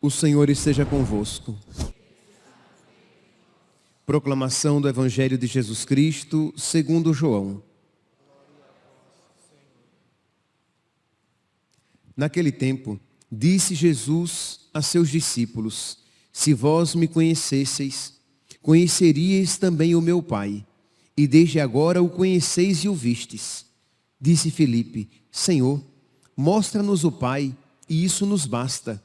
O Senhor esteja convosco. Proclamação do Evangelho de Jesus Cristo, segundo João. Naquele tempo, disse Jesus a seus discípulos: se vós me conhecesseis, conheceríeis também o meu Pai, e desde agora o conheceis e o vistes. Disse Filipe: Senhor, mostra-nos o Pai, e isso nos basta.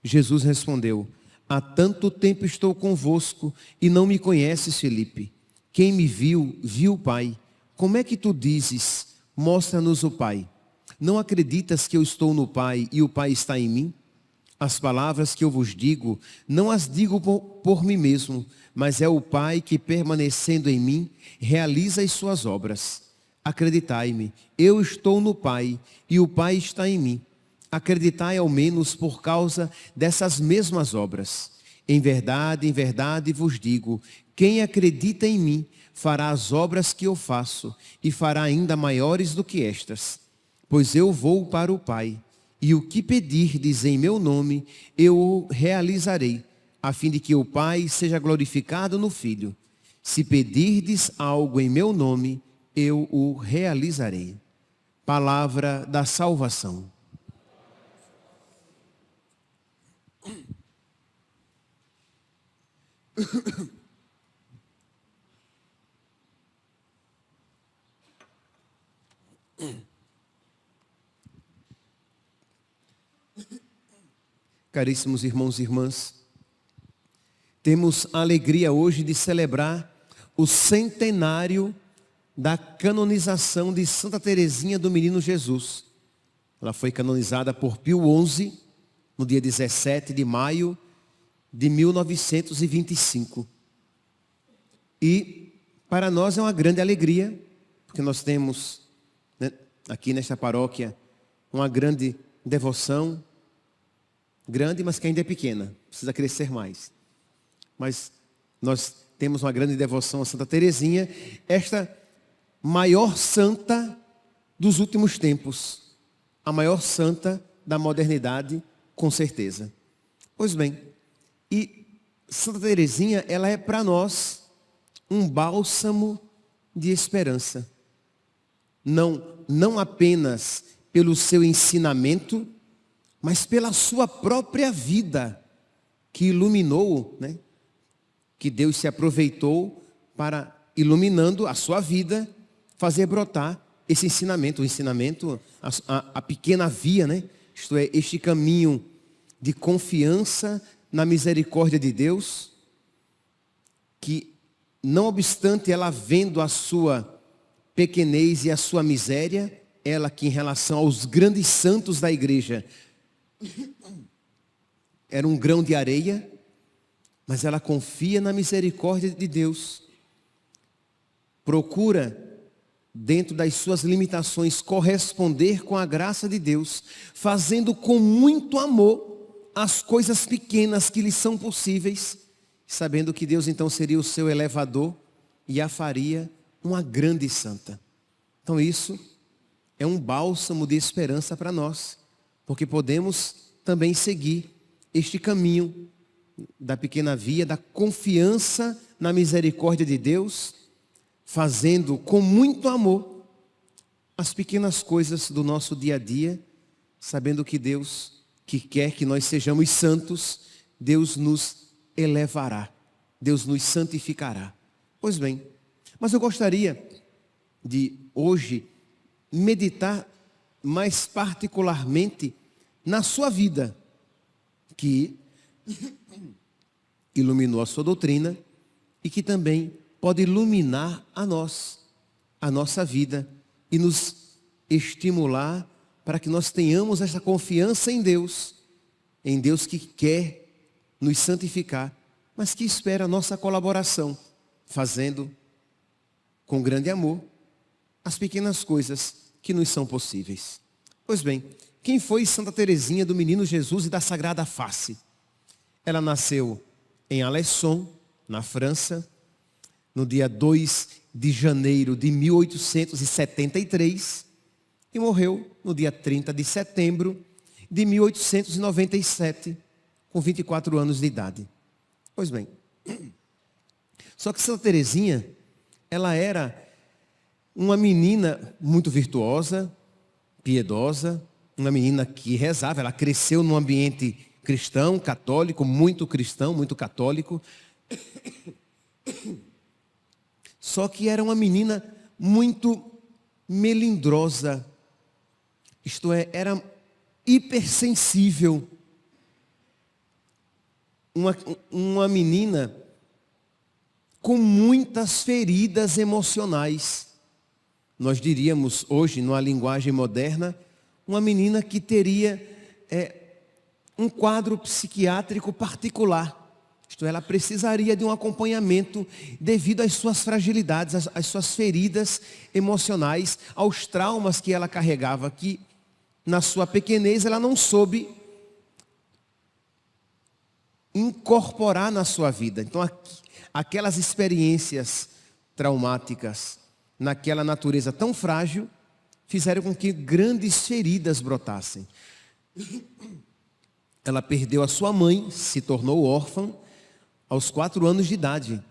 Jesus respondeu: há tanto tempo estou convosco e não me conheces, Filipe. Quem me viu, viu o Pai. Como é que tu dizes: mostra-nos o Pai? Não acreditas que eu estou no Pai e o Pai está em mim? As palavras que eu vos digo, não as digo por mim mesmo, mas é o Pai que, permanecendo em mim, realiza as suas obras. Acreditai-me, eu estou no Pai e o Pai está em mim. Acreditai ao menos por causa dessas mesmas obras. Em verdade vos digo, quem acredita em mim fará as obras que eu faço e fará ainda maiores do que estas. Pois eu vou para o Pai, e o que pedirdes em meu nome, eu o realizarei, a fim de que o Pai seja glorificado no Filho. Se pedirdes algo em meu nome, eu o realizarei. Palavra da salvação. Caríssimos irmãos e irmãs, temos a alegria hoje de celebrar o centenário da canonização de Santa Teresinha do Menino Jesus. Ela foi canonizada por Pio XI no dia 17 de maio de 1925. E para nós é uma grande alegria, porque nós temos, né, aqui nesta paróquia uma grande devoção, grande, mas que ainda é pequena, precisa crescer mais. Mas nós temos uma grande devoção a Santa Teresinha, esta maior santa dos últimos tempos, a maior santa da modernidade, com certeza. Pois bem, e Santa Teresinha, ela é para nós um bálsamo de esperança. Não apenas pelo seu ensinamento, mas pela sua própria vida, que iluminou, né? Que Deus se aproveitou para, iluminando a sua vida, fazer brotar esse ensinamento, o ensinamento, a pequena via, né? Isto é, este caminho de confiança na misericórdia de Deus, que não obstante ela vendo a sua pequenez e a sua miséria, ela que em relação aos grandes santos da igreja, era um grão de areia, mas ela confia na misericórdia de Deus. Procura, dentro das suas limitações, corresponder com a graça de Deus, fazendo com muito amor as coisas pequenas que lhe são possíveis, sabendo que Deus então seria o seu elevador e a faria uma grande santa. Então isso é um bálsamo de esperança para nós, porque podemos também seguir este caminho da pequena via, da confiança na misericórdia de Deus, fazendo com muito amor as pequenas coisas do nosso dia a dia, sabendo que Deus, que quer que nós sejamos santos, Deus nos elevará, Deus nos santificará. Pois bem, mas eu gostaria de hoje meditar mais particularmente na sua vida, que iluminou a sua doutrina e que também pode iluminar a nossa vida e nos estimular para que nós tenhamos essa confiança em Deus que quer nos santificar, mas que espera a nossa colaboração, fazendo com grande amor as pequenas coisas que nos são possíveis. Pois bem, quem foi Santa Teresinha do Menino Jesus e da Sagrada Face? Ela nasceu em Alençon, na França, no dia 2 de janeiro de 1873 e morreu no dia 30 de setembro de 1897, com 24 anos de idade. Pois bem, só que Santa Teresinha, ela era uma menina muito virtuosa, piedosa, uma menina que rezava. Ela cresceu num ambiente cristão, católico, muito cristão, muito católico. Só que era uma menina muito melindrosa, isto é, era hipersensível. Uma menina com muitas feridas emocionais. Nós diríamos hoje, numa linguagem moderna, uma menina que teria um quadro psiquiátrico particular. Isto é, ela precisaria de um acompanhamento devido às suas fragilidades, às suas feridas emocionais, aos traumas que ela carregava, que na sua pequenez ela não soube incorporar na sua vida. Então, aquelas experiências traumáticas, naquela natureza tão frágil, fizeram com que grandes feridas brotassem. Ela perdeu a sua mãe, se tornou órfã aos 4 anos de idade.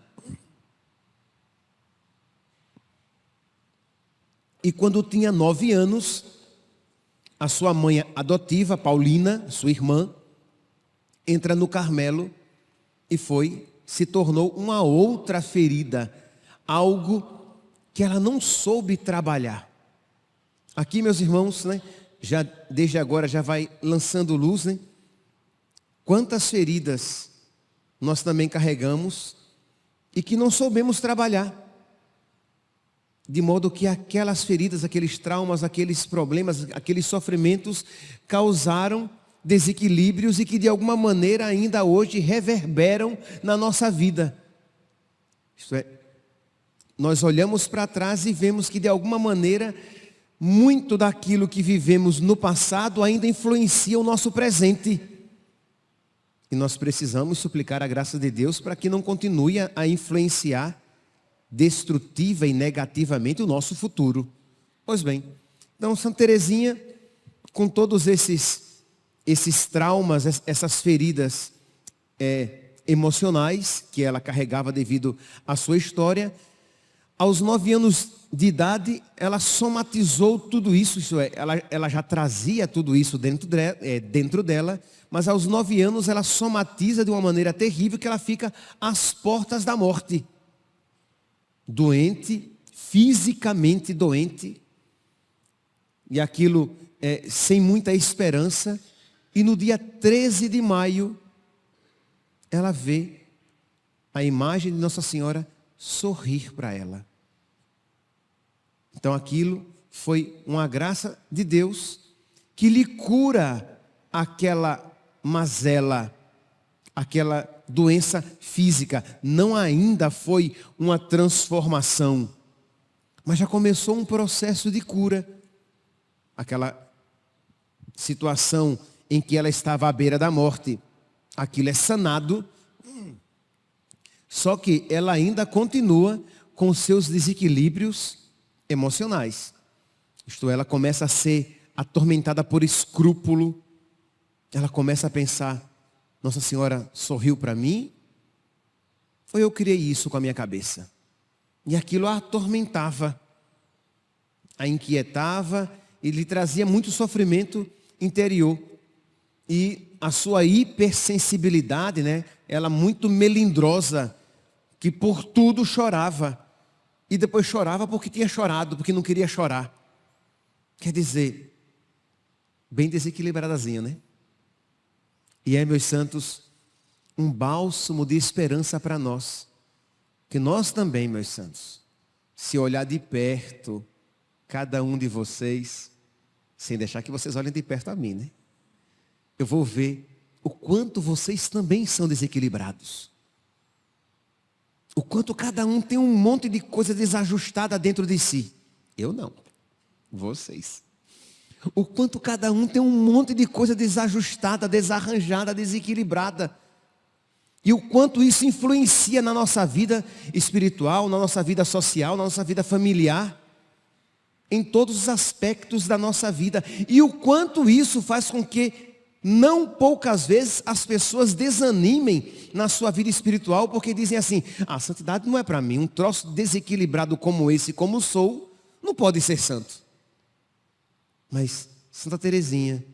E quando tinha 9 anos, a sua mãe adotiva, Paulina, sua irmã, entra no Carmelo e se tornou uma outra ferida, algo que ela não soube trabalhar. Aqui, meus irmãos, né, já desde agora já vai lançando luz, né? Quantas feridas nós também carregamos e que não soubemos trabalhar. De modo que aquelas feridas, aqueles traumas, aqueles problemas, aqueles sofrimentos causaram desequilíbrios e que de alguma maneira ainda hoje reverberam na nossa vida. Isto é, nós olhamos para trás e vemos que de alguma maneira muito daquilo que vivemos no passado ainda influencia o nosso presente. E nós precisamos suplicar a graça de Deus para que não continue a influenciar destrutiva e negativamente o nosso futuro. Pois bem, então Santa Teresinha, com todos esses traumas, essas feridas emocionais que ela carregava devido à sua história, aos 9 anos de idade, ela somatizou tudo isso, ela já trazia tudo isso dentro dela, mas aos 9 anos ela somatiza de uma maneira terrível que ela fica às portas da morte. Doente, fisicamente doente, e aquilo sem muita esperança, e no dia 13 de maio, ela vê a imagem de Nossa Senhora sorrir para ela. Então aquilo foi uma graça de Deus que lhe cura aquela mazela, aquela doença física. Não ainda foi uma transformação, mas já começou um processo de cura. Aquela situação em que ela estava à beira da morte, aquilo é sanado, só que ela ainda continua com seus desequilíbrios emocionais. Isto é, ela começa a ser atormentada por escrúpulo, ela começa a pensar: Nossa Senhora sorriu para mim? Ou eu criei isso com a minha cabeça? E aquilo a atormentava, a inquietava e lhe trazia muito sofrimento interior. E a sua hipersensibilidade, né? Ela muito melindrosa, que por tudo chorava. E depois chorava porque tinha chorado, porque não queria chorar. Quer dizer, bem desequilibradazinha, né? E é, meus santos, um bálsamo de esperança para nós. Que nós também, meus santos, se olhar de perto, cada um de vocês, sem deixar que vocês olhem de perto a mim, né? Eu vou ver o quanto vocês também são desequilibrados. O quanto cada um tem um monte de coisa desajustada dentro de si. Eu não. Vocês. O quanto cada um tem um monte de coisa desajustada, desarranjada, desequilibrada. E o quanto isso influencia na nossa vida espiritual, na nossa vida social, na nossa vida familiar, em todos os aspectos da nossa vida. E o quanto isso faz com que, não poucas vezes, as pessoas desanimem na sua vida espiritual, porque dizem assim: a santidade não é para mim, um troço desequilibrado como esse, como sou, não pode ser santo. Mas Santa Teresinha,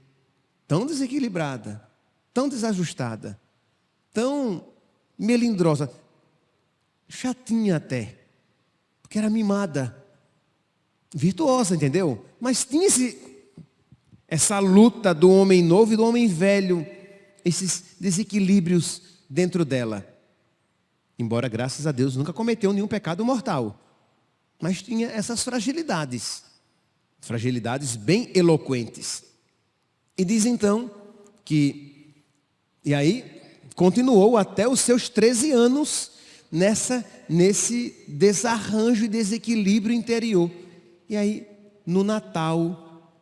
tão desequilibrada, tão desajustada, tão melindrosa, chatinha até, porque era mimada, virtuosa, entendeu? Mas tinha essa luta do homem novo e do homem velho, esses desequilíbrios dentro dela. Embora, graças a Deus, nunca cometeu nenhum pecado mortal, mas tinha essas fragilidades bem eloquentes. E diz então que, e aí continuou até os seus 13 anos nesse desarranjo e desequilíbrio interior. E aí, no Natal,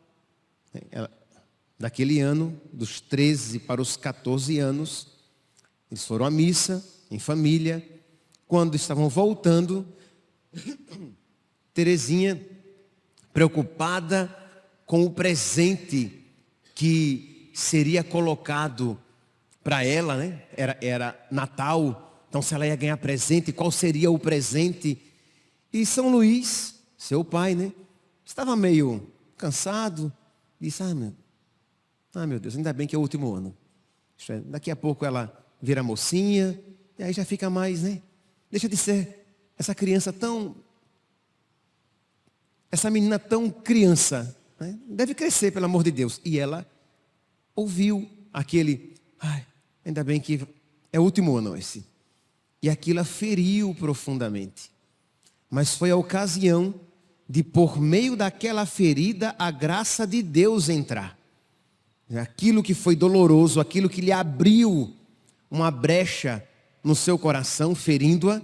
daquele ano, dos 13 para os 14 anos, eles foram à missa, em família. Quando estavam voltando, Teresinha, preocupada com o presente que seria colocado para ela, né? Era Natal, então se ela ia ganhar presente, qual seria o presente? E São Luís, seu pai, né, estava meio cansado, disse: meu Deus, ainda bem que é o último ano. Daqui a pouco ela vira mocinha, e aí já fica mais, né? Deixa de ser essa criança essa menina tão criança, né? Deve crescer, pelo amor de Deus. E ela ouviu aquele: ainda bem que é o último ano esse. E aquilo a feriu profundamente. Mas foi a ocasião de, por meio daquela ferida, a graça de Deus entrar. Aquilo que foi doloroso, aquilo que lhe abriu uma brecha no seu coração, ferindo-a,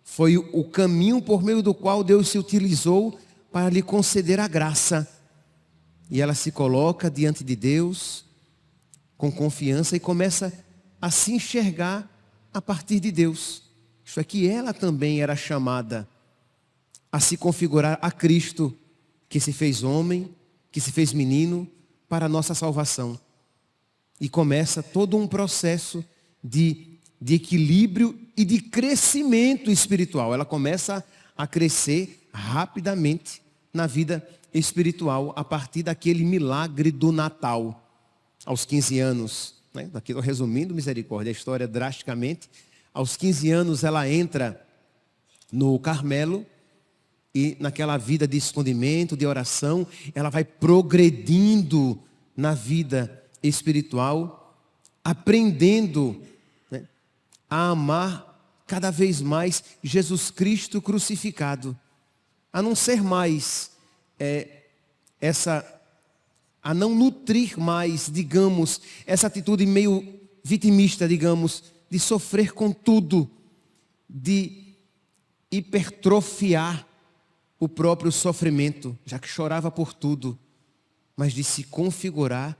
foi o caminho por meio do qual Deus se utilizou para lhe conceder a graça. E ela se coloca diante de Deus com confiança e começa a se enxergar a partir de Deus. Isso é que ela também era chamada a se configurar a Cristo, que se fez homem, que se fez menino, para a nossa salvação. E começa todo um processo de equilíbrio e de crescimento espiritual. Ela começa a crescer rapidamente na vida espiritual, a partir daquele milagre do Natal. Aos 15 anos, né? Daqui estou resumindo, misericórdia, a história drasticamente. Aos 15 anos ela entra no Carmelo, e naquela vida de escondimento, de oração, ela vai progredindo na vida espiritual, aprendendo, né, a amar cada vez mais Jesus Cristo crucificado. A não ser mais a não nutrir mais, digamos, essa atitude meio vitimista, digamos, de sofrer com tudo, de hipertrofiar o próprio sofrimento, já que chorava por tudo, mas de se configurar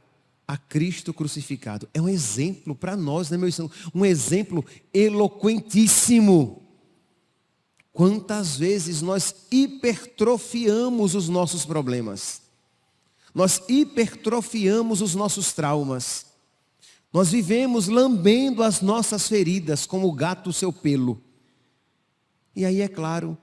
a Cristo crucificado. É um exemplo para nós, né, meu irmão? Um exemplo eloquentíssimo. Quantas vezes nós hipertrofiamos os nossos problemas, nós hipertrofiamos os nossos traumas, nós vivemos lambendo as nossas feridas como o gato o seu pelo. E aí, é claro,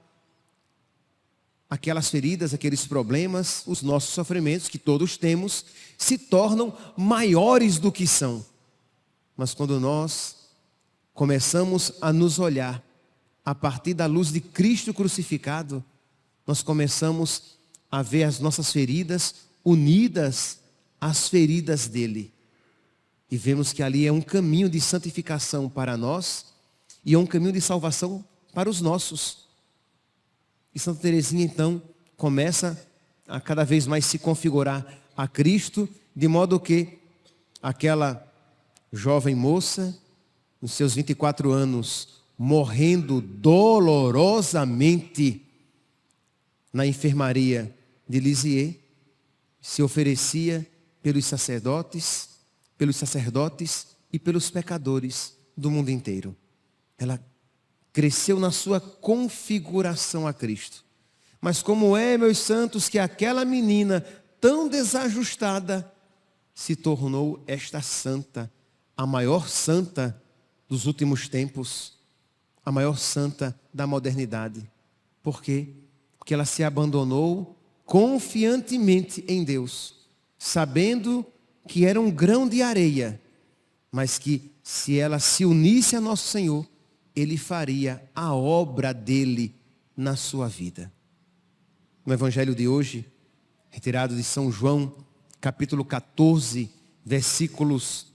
aquelas feridas, aqueles problemas, os nossos sofrimentos que todos temos, se tornam maiores do que são. Mas quando nós começamos a nos olhar a partir da luz de Cristo crucificado, nós começamos a ver as nossas feridas unidas às feridas dele. E vemos que ali é um caminho de santificação para nós e é um caminho de salvação para os nossos. E Santa Teresinha, então, começa a cada vez mais se configurar a Cristo, de modo que aquela jovem moça, nos seus 24 anos, morrendo dolorosamente, na enfermaria de Lisieux, se oferecia pelos sacerdotes e pelos pecadores do mundo inteiro. Ela cresceu na sua configuração a Cristo. Mas como é, meus santos, que aquela menina tão desajustada se tornou esta santa, a maior santa dos últimos tempos, a maior santa da modernidade. Por quê? Porque ela se abandonou confiantemente em Deus, sabendo que era um grão de areia, mas que se ela se unisse a nosso Senhor, Ele faria a obra dele na sua vida. No Evangelho de hoje, retirado de São João, capítulo 14, versículos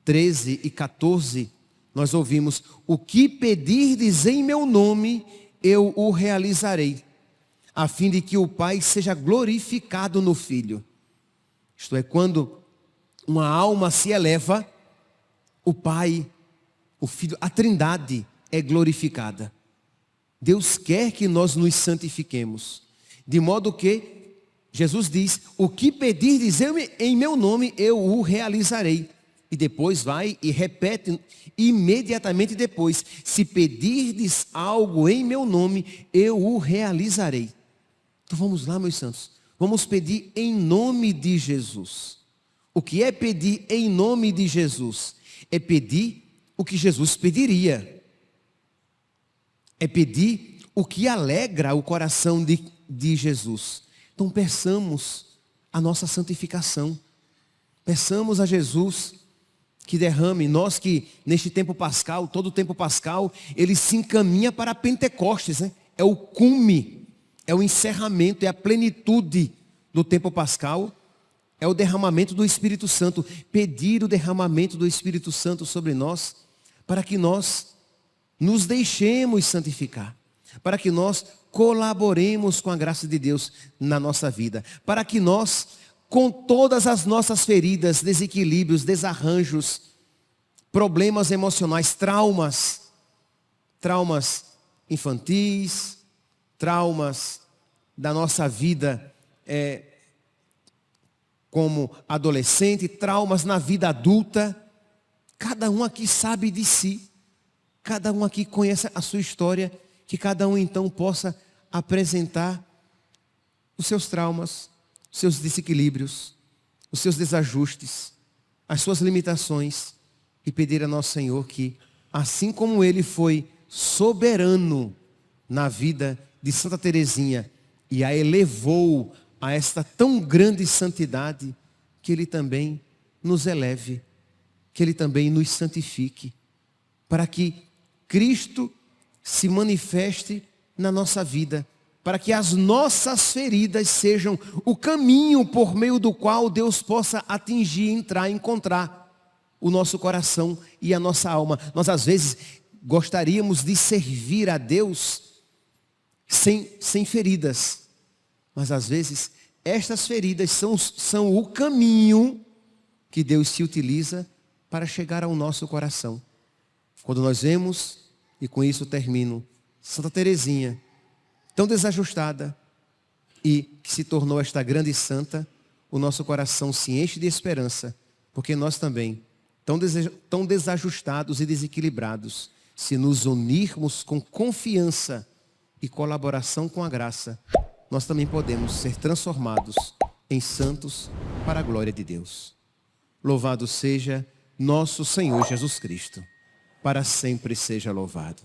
13 e 14, nós ouvimos: o que pedirdes em meu nome, eu o realizarei, a fim de que o Pai seja glorificado no Filho. Isto é, quando uma alma se eleva, o Pai, o Filho, a Trindade é glorificada. Deus quer que nós nos santifiquemos, de modo que Jesus diz: o que pedirdes em meu nome, eu o realizarei. E depois vai e repete imediatamente depois: se pedirdes algo em meu nome, eu o realizarei. Então vamos lá, meus santos, vamos pedir em nome de Jesus. O que é pedir em nome de Jesus? É pedir o que Jesus pediria. É pedir o que alegra o coração de Jesus. Então peçamos a nossa santificação. Peçamos a Jesus que derrame, nós que neste tempo pascal, todo o tempo pascal, ele se encaminha para Pentecostes, né? É o cume, é o encerramento, é a plenitude do tempo pascal, é o derramamento do Espírito Santo. Pedir o derramamento do Espírito Santo sobre nós, para que nós nos deixemos santificar, para que nós colaboremos com a graça de Deus na nossa vida, para que nós, com todas as nossas feridas, desequilíbrios, desarranjos, problemas emocionais, traumas infantis, traumas da nossa vida como adolescente, traumas na vida adulta, cada um aqui sabe de si, cada um aqui conhece a sua história, que cada um então possa apresentar os seus traumas, os seus desequilíbrios, os seus desajustes, as suas limitações, e pedir a nosso Senhor que, assim como Ele foi soberano na vida de Santa Teresinha e a elevou a esta tão grande santidade, que Ele também nos eleve, que Ele também nos santifique, para que Cristo se manifeste na nossa vida, para que as nossas feridas sejam o caminho por meio do qual Deus possa atingir, entrar, encontrar o nosso coração e a nossa alma. Nós às vezes gostaríamos de servir a Deus sem feridas, mas às vezes estas feridas são o caminho que Deus se utiliza para chegar ao nosso coração. Quando nós vemos, e com isso termino, Santa Teresinha, tão desajustada e que se tornou esta grande santa, o nosso coração se enche de esperança, porque nós também, tão desajustados e desequilibrados, se nos unirmos com confiança e colaboração com a graça, nós também podemos ser transformados em santos para a glória de Deus. Louvado seja nosso Senhor Jesus Cristo, para sempre seja louvado.